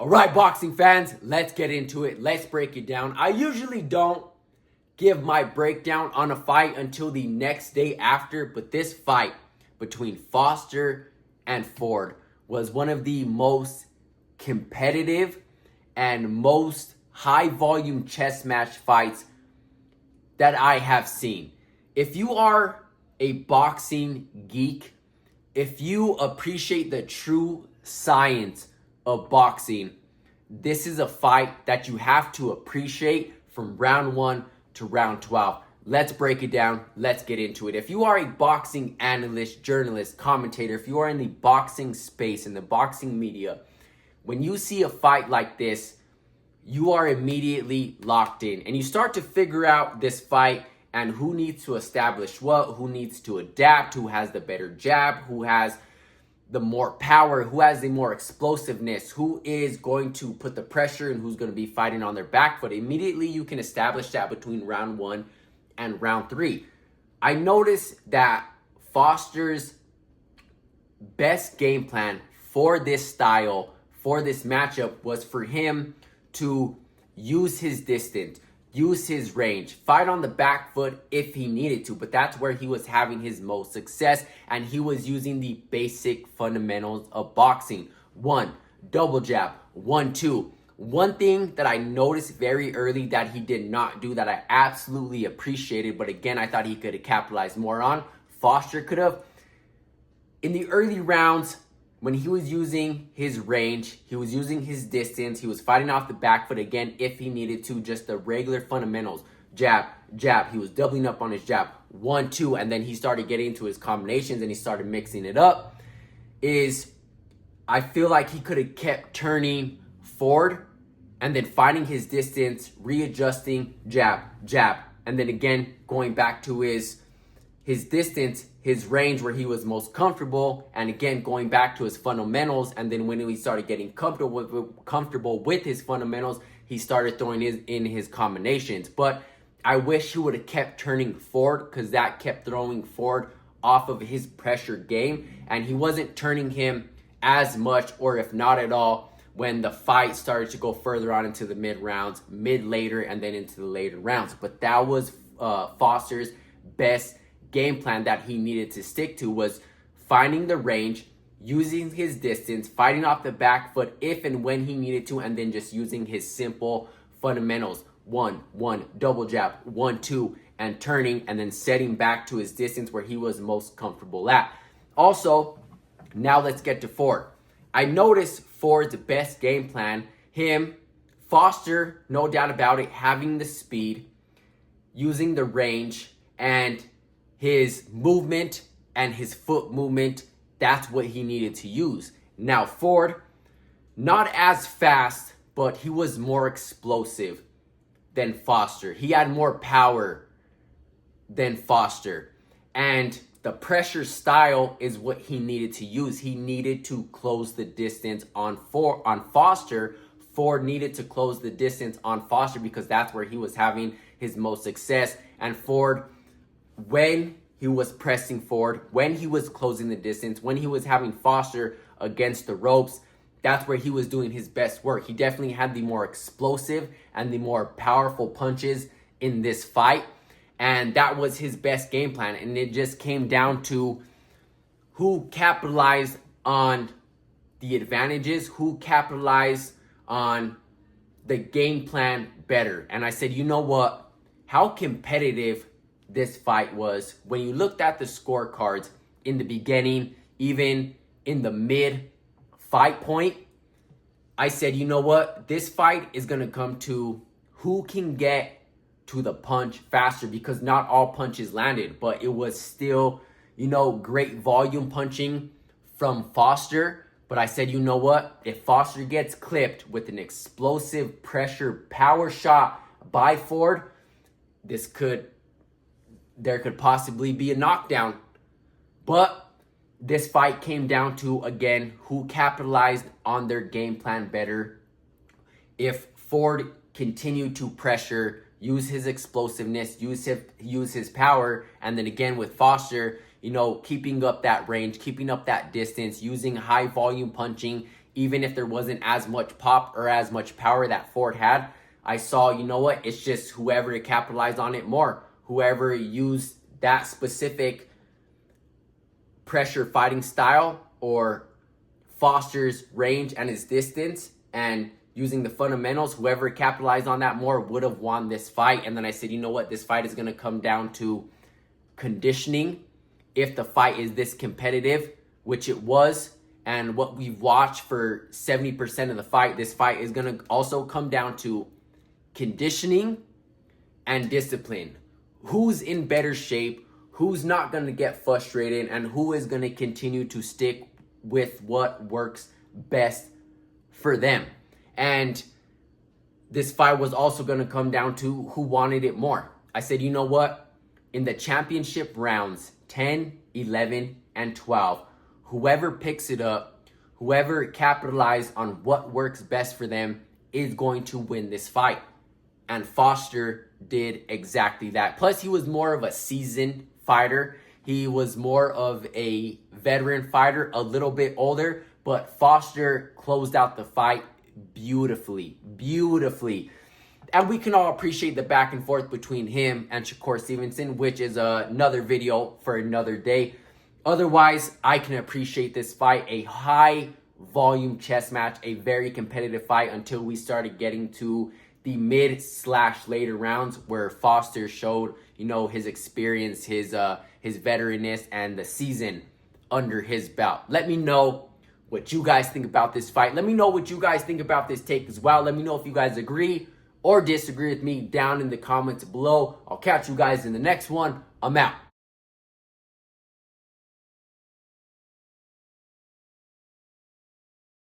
All right, boxing fans, let's get into it. Let's break it down. I usually don't give my breakdown on a fight until the next day after, but this fight between Foster and Ford was one of the most competitive and most high volume chess match fights that I have seen. If you are a boxing geek, if you appreciate the true science of boxing, this is a fight that you have to appreciate from round 1 to round 12. Let's break it down. Let's get into it. If you are a boxing analyst, journalist, commentator, if you are in the boxing space, in the boxing media, when you see a fight like this, you are immediately locked in and you start to figure out this fight and who needs to establish what, who needs to adapt, who has the better jab, who has the more power, who has the more explosiveness, who is going to put the pressure and who's going to be fighting on their back foot. Immediately you can establish that between round 1 and round 3. I noticed that Foster's best game plan for this style, for this matchup, was for him to use his distance, use his range, fight on the back foot if he needed to, but that's where he was having his most success, and he was using the basic fundamentals of boxing. 1, double jab, 1, 2. One thing that I noticed very early that he did not do that I absolutely appreciated, but again, I thought he could have capitalized more on, Foster could have. In the early rounds, when he was using his range, he was using his distance, he was fighting off the back foot again if he needed to, just the regular fundamentals. Jab, jab, he was doubling up on his jab. 1, 2, and then he started getting into his combinations and he started mixing it up. I feel like he could have kept turning Ford and then finding his distance, readjusting, jab, jab, and then again going back to his distance, his range where he was most comfortable, and again going back to his fundamentals. And then when he started getting comfortable with his fundamentals, he started throwing in his combinations. But I wish he would have kept turning Ford, because that kept throwing Ford off of his pressure game, and he wasn't turning him as much, or if not at all, when the fight started to go further on into the mid rounds, later, and then into the later rounds. But that was Foster's best game plan that he needed to stick to, was finding the range, using his distance, fighting off the back foot if and when he needed to, and then just using his simple fundamentals. 1, 1, double jab, 1, 2, and turning, and then setting back to his distance where he was most comfortable at. Also, now let's get to Ford. I noticed Ford's best game plan, Foster, no doubt about it, having the speed, using the range, and his movement and his foot movement, that's what he needed to use. Now Ford, not as fast, but he was more explosive than Foster. He had more power than Foster. And the pressure style is what he needed to use. He needed to close the distance on Foster. Ford needed to close the distance on Foster because that's where he was having his most success. And Ford, when he was pressing Ford, when he was closing the distance, when he was having Foster against the ropes, that's where he was doing his best work. He definitely had the more explosive and the more powerful punches in this fight, and that was his best game plan. And it just came down to who capitalized on the advantages, who capitalized on the game plan better. And I said, you know what? How competitive this fight was. When you looked at the scorecards in the beginning, even in the mid fight point, I said, you know what? This fight is going to come to who can get to the punch faster, because not all punches landed, but it was still, great volume punching from Foster. But I said, you know what? If Foster gets clipped with an explosive pressure power shot by Ford, there could possibly be a knockdown. But this fight came down to, again, who capitalized on their game plan better. If Ford continued to pressure, use his explosiveness, use his power, and then again with Foster, keeping up that range, keeping up that distance, using high volume punching even if there wasn't as much pop or as much power that Ford had, I saw, you know what, it's just whoever capitalized on it more, whoever used that specific pressure fighting style or Foster's range and his distance and using the fundamentals, whoever capitalized on that more would have won this fight. And then I said, you know what, this fight is going to come down to conditioning. If the fight is this competitive, which it was, and what we've watched for 70% of the fight, this fight is going to also come down to conditioning and discipline. Who's in better shape, who's not going to get frustrated, and who is going to continue to stick with what works best for them. And this fight was also going to come down to who wanted it more. I said, you know what? In the championship rounds, 10, 11, and 12, whoever picks it up, whoever capitalized on what works best for them is going to win this fight. And Foster did exactly that. Plus, he was more of a seasoned fighter. He was more of a veteran fighter, a little bit older, but Foster closed out the fight beautifully. And we can all appreciate the back and forth between him and Shakur Stevenson, which is another video for another day. Otherwise, I can appreciate this fight, a high volume chess match, a very competitive fight until we started getting to the mid/later rounds where Foster showed, you know, his experience, his veteranness, and the season under his belt. Let me know what you guys think about this fight. Let me know what you guys think about this take as well. Let me know if you guys agree or disagree with me down in the comments below. I'll catch you guys in the next one. I'm out.